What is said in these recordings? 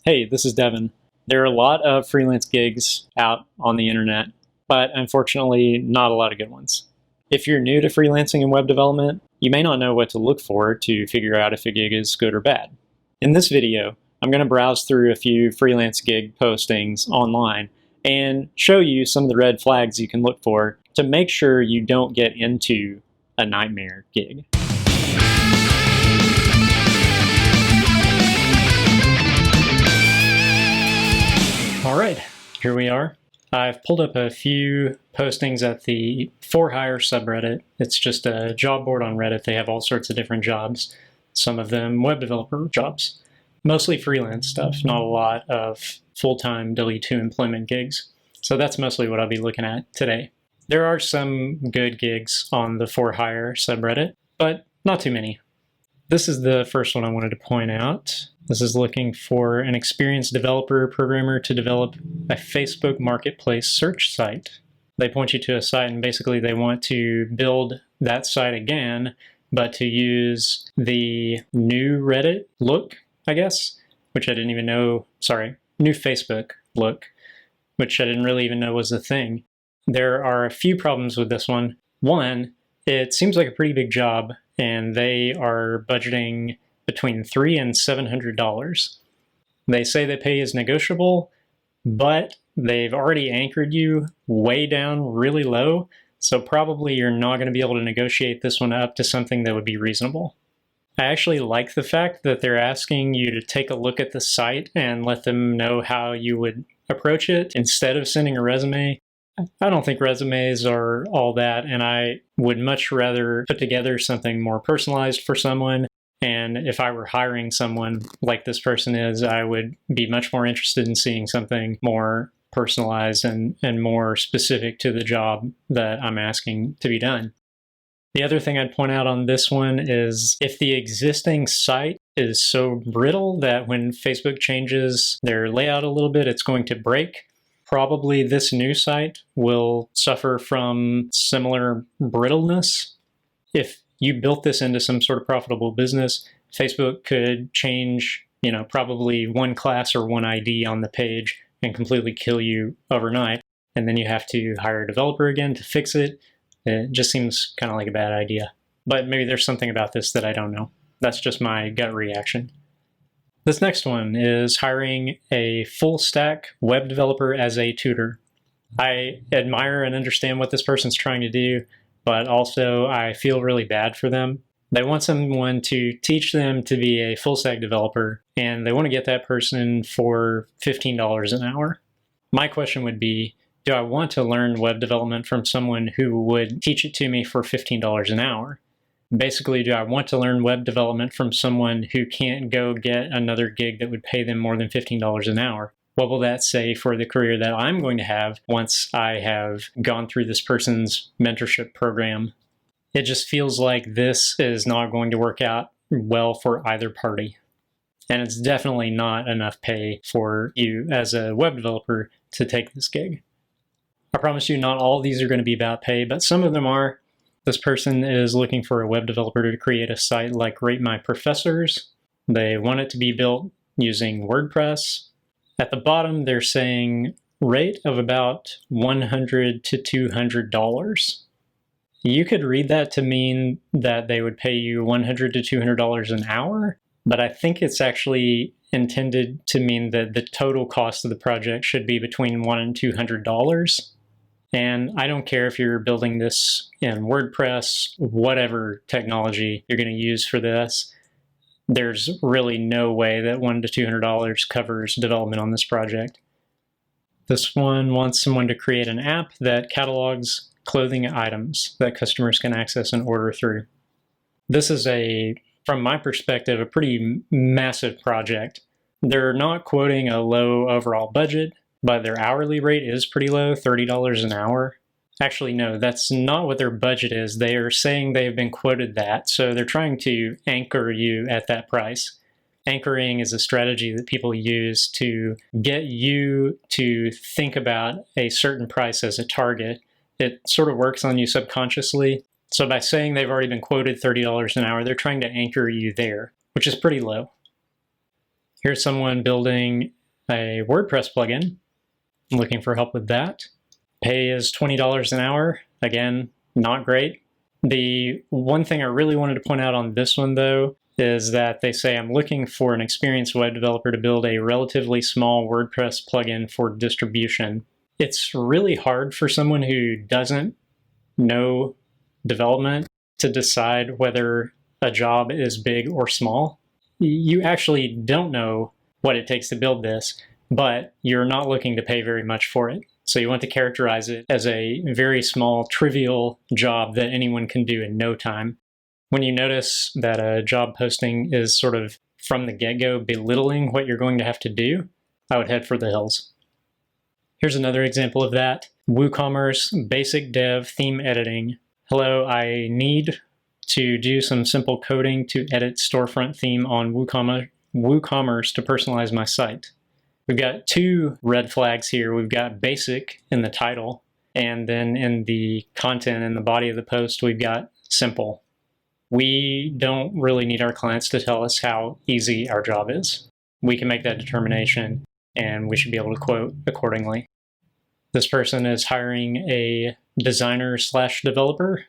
Hey, this is Devin. There are a lot of freelance gigs out on the internet, but unfortunately, not a lot of good ones. If you're new to freelancing and web development, you may not know what to look for to figure out if a gig is good or bad. In this video, I'm going to browse through a few freelance gig postings online and show you some of the red flags you can look for to make sure you don't get into a nightmare gig. All right, here we are. I've pulled up a few postings at the For Hire subreddit. It's just a job board on Reddit. They have all sorts of different jobs, some of them web developer jobs, mostly freelance stuff, not a lot of full-time W-2 employment gigs. So that's mostly what I'll be looking at today. There are some good gigs on the For Hire subreddit, but not too many. This is the first one I wanted to point out. This is looking for an experienced developer programmer to develop a Facebook marketplace search site. They point you to a site and basically they want to build that site again, but to use the new Reddit look, I guess, which I didn't even know, new Facebook look, which I didn't really even know was a thing. There are a few problems with this one. One, it seems like a pretty big job, and they are budgeting between $300 and $700. They say the pay is negotiable, but they've already anchored you way down really low, so probably you're not going to be able to negotiate this one up to something that would be reasonable. I actually like the fact that they're asking you to take a look at the site and let them know how you would approach it instead of sending a resume. I don't think resumes are all that, and I would much rather put together something more personalized for someone. And if I were hiring someone like this person is, I would be much more interested in seeing something more personalized and more specific to the job that I'm asking to be done. The other thing I'd point out on this one is if the existing site is so brittle that when Facebook changes their layout a little bit, it's going to break, probably this new site will suffer from similar brittleness. If you built this into some sort of profitable business, Facebook could change, probably one class or one ID on the page and completely kill you overnight. And then you have to hire a developer again to fix it. It just seems kind of like a bad idea. But maybe there's something about this that I don't know. That's just my gut reaction. This next one is hiring a full stack web developer as a tutor. I admire and understand what this person's trying to do, but also I feel really bad for them. They want someone to teach them to be a full stack developer, and they want to get that person for $15 an hour. My question would be, do I want to learn web development from someone who would teach it to me for $15 an hour? Basically, do I want to learn web development from someone who can't go get another gig that would pay them more than $15 an hour? What will that say for the career that I'm going to have once I have gone through this person's mentorship program? It just feels like this is not going to work out well for either party. And it's definitely not enough pay for you as a web developer to take this gig. I promise you not all of these are going to be about pay, but some of them are. This person is looking for a web developer to create a site like Rate My Professors. They want it to be built using WordPress. At the bottom, they're saying rate of about $100 to $200. You could read that to mean that they would pay you $100 to $200 an hour, but I think it's actually intended to mean that the total cost of the project should be between $100 and $200. And I don't care if you're building this in WordPress, whatever technology you're going to use for this. There's really no way that $100 to $200 covers development on this project. This one wants someone to create an app that catalogs clothing items that customers can access and order through. This is from my perspective, a pretty massive project. They're not quoting a low overall budget, but their hourly rate is pretty low, $30 an hour. Actually, no, that's not what their budget is. They are saying they've been quoted that, so they're trying to anchor you at that price. Anchoring is a strategy that people use to get you to think about a certain price as a target. It sort of works on you subconsciously. So by saying they've already been quoted $30 an hour, they're trying to anchor you there, which is pretty low. Here's someone building a WordPress plugin. I'm looking for help with that. Pay is $20 an hour. Again, not great. The one thing I really wanted to point out on this one, though, is that they say I'm looking for an experienced web developer to build a relatively small WordPress plugin for distribution. It's really hard for someone who doesn't know development to decide whether a job is big or small. You actually don't know what it takes to build this, but you're not looking to pay very much for it. So you want to characterize it as a very small, trivial job that anyone can do in no time. When you notice that a job posting is sort of from the get-go belittling what you're going to have to do, I would head for the hills. Here's another example of that. WooCommerce Basic Dev Theme Editing. Hello, I need to do some simple coding to edit storefront theme on WooCommerce to personalize my site. We've got two red flags here. We've got basic in the title, and then in the content and the body of the post, we've got simple. We don't really need our clients to tell us how easy our job is. We can make that determination, and we should be able to quote accordingly. This person is hiring a designer/developer,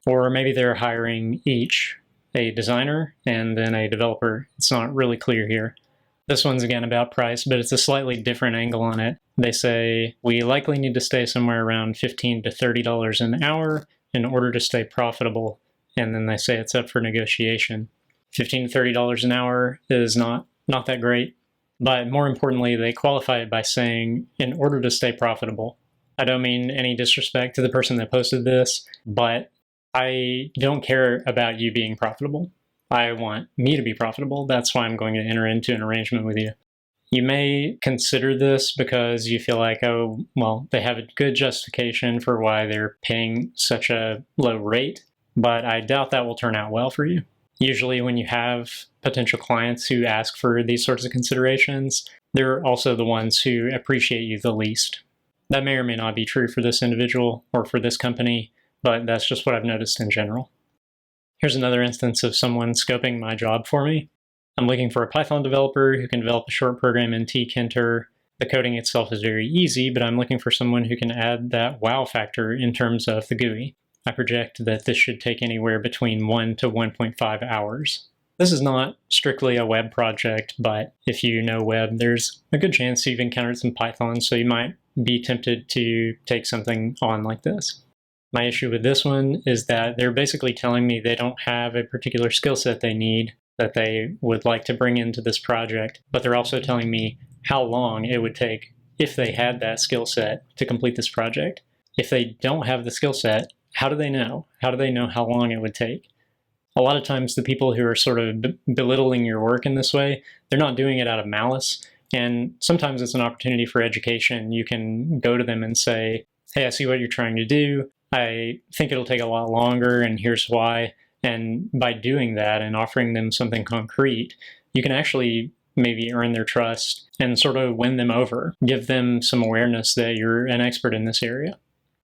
or maybe they're hiring each, a designer and then a developer. It's not really clear here. This one's again about price, but it's a slightly different angle on it. They say, we likely need to stay somewhere around $15 to $30 an hour in order to stay profitable. And then they say it's up for negotiation. $15 to $30 an hour is not that great. But more importantly, they qualify it by saying, in order to stay profitable. I don't mean any disrespect to the person that posted this, but I don't care about you being profitable. I want me to be profitable. That's why I'm going to enter into an arrangement with you. You may consider this because you feel like, oh, well, they have a good justification for why they're paying such a low rate, but I doubt that will turn out well for you. Usually when you have potential clients who ask for these sorts of considerations, they're also the ones who appreciate you the least. That may or may not be true for this individual or for this company, but that's just what I've noticed in general. Here's another instance of someone scoping my job for me. I'm looking for a Python developer who can develop a short program in tkinter. The coding itself is very easy, but I'm looking for someone who can add that wow factor in terms of the GUI. I project that this should take anywhere between 1 to 1.5 hours. This is not strictly a web project, but if you know web, there's a good chance you've encountered some Python, so you might be tempted to take something on like this. My issue with this one is that they're basically telling me they don't have a particular skill set they need that they would like to bring into this project, but they're also telling me how long it would take if they had that skill set to complete this project. If they don't have the skill set, how do they know? How do they know how long it would take? A lot of times the people who are sort of belittling your work in this way, they're not doing it out of malice, and sometimes it's an opportunity for education. You can go to them and say, hey, I see what you're trying to do. I think it'll take a lot longer, and here's why. And by doing that and offering them something concrete, you can actually maybe earn their trust and sort of win them over, give them some awareness that you're an expert in this area.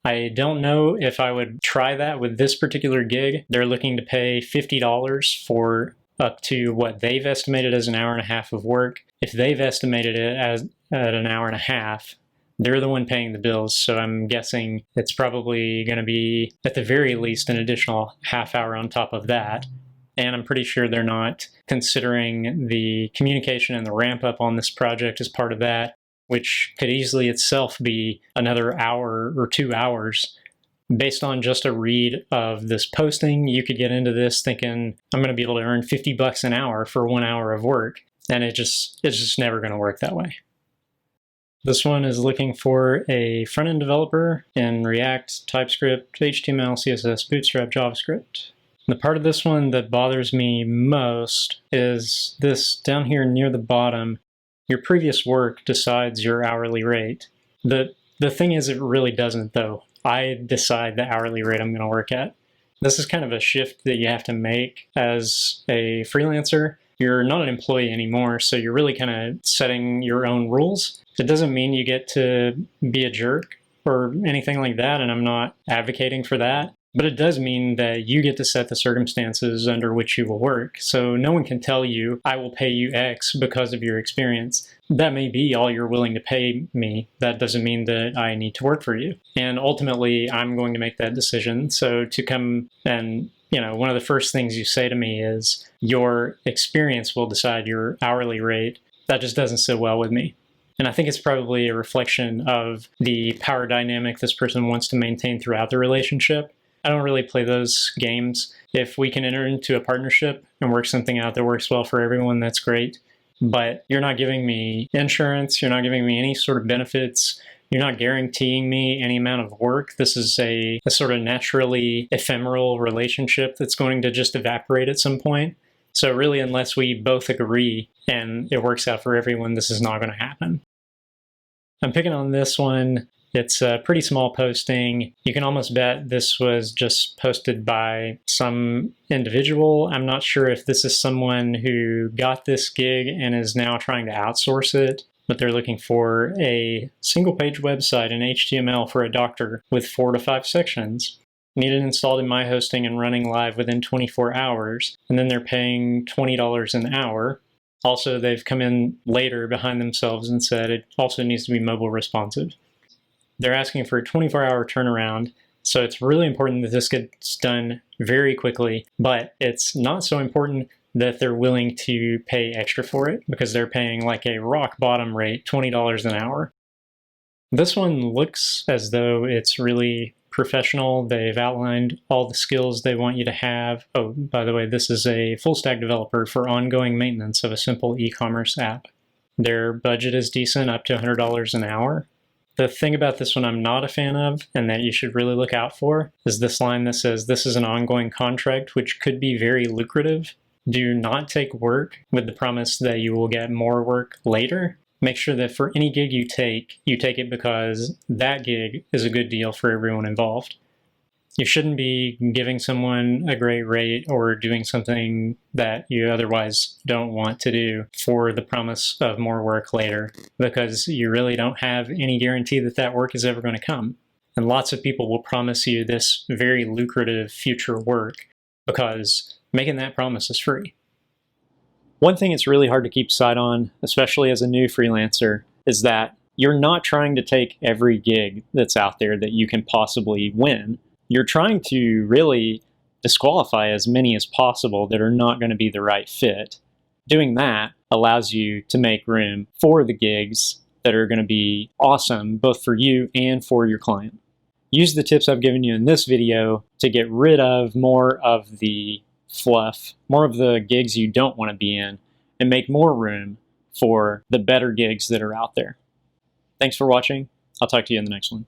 I don't know if I would try that with this particular gig. They're looking to pay $50 for up to what they've estimated as an hour and a half of work. If they've estimated it as at an hour and a half, they're the one paying the bills, so I'm guessing it's probably going to be, at the very least, an additional half hour on top of that. And I'm pretty sure they're not considering the communication and the ramp up on this project as part of that, which could easily itself be another hour or 2 hours. Based on just a read of this posting, you could get into this thinking, I'm going to be able to earn $50 an hour for 1 hour of work. And it's just never going to work that way. This one is looking for a front-end developer in React, TypeScript, HTML, CSS, Bootstrap, JavaScript. The part of this one that bothers me most is this down here near the bottom. Your previous work decides your hourly rate. The thing is, it really doesn't, though. I decide the hourly rate I'm going to work at. This is kind of a shift that you have to make as a freelancer. You're not an employee anymore, so you're really kind of setting your own rules. It doesn't mean you get to be a jerk or anything like that, and I'm not advocating for that. But it does mean that you get to set the circumstances under which you will work. So no one can tell you, I will pay you X because of your experience. That may be all you're willing to pay me. That doesn't mean that I need to work for you. And ultimately, I'm going to make that decision. So to come and, one of the first things you say to me is, your experience will decide your hourly rate. That just doesn't sit well with me. And I think it's probably a reflection of the power dynamic this person wants to maintain throughout the relationship. I don't really play those games. If we can enter into a partnership and work something out that works well for everyone, that's great. But you're not giving me insurance. You're not giving me any sort of benefits. You're not guaranteeing me any amount of work. This is a sort of naturally ephemeral relationship that's going to just evaporate at some point. So really, unless we both agree and it works out for everyone, this is not going to happen. I'm picking on this one. It's a pretty small posting. You can almost bet this was just posted by some individual. I'm not sure if this is someone who got this gig and is now trying to outsource it, but they're looking for a single-page website in HTML for a doctor with 4 to 5 sections. Need it installed in my hosting and running live within 24 hours, and then they're paying $20 an hour. Also, they've come in later behind themselves and said it also needs to be mobile responsive. They're asking for a 24-hour turnaround, so it's really important that this gets done very quickly, but it's not so important that they're willing to pay extra for it because they're paying like a rock bottom rate, $20 an hour. This one looks as though it's really professional. They've outlined all the skills they want you to have. Oh, by the way, this is a full stack developer for ongoing maintenance of a simple e-commerce app. Their budget is decent, up to $100 an hour. The thing about this one I'm not a fan of, and that you should really look out for, is this line that says, this is an ongoing contract, which could be very lucrative. Do not take work with the promise that you will get more work later. Make sure that for any gig you take it because that gig is a good deal for everyone involved. You shouldn't be giving someone a great rate or doing something that you otherwise don't want to do for the promise of more work later, because you really don't have any guarantee that that work is ever going to come. And lots of people will promise you this very lucrative future work because making that promise is free. One thing it's really hard to keep sight on, especially as a new freelancer, is that you're not trying to take every gig that's out there that you can possibly win. You're trying to really disqualify as many as possible that are not going to be the right fit. Doing that allows you to make room for the gigs that are going to be awesome, both for you and for your client. Use the tips I've given you in this video to get rid of more of the fluff, more of the gigs you don't want to be in, and make more room for the better gigs that are out there. Thanks for watching. I'll talk to you in the next one.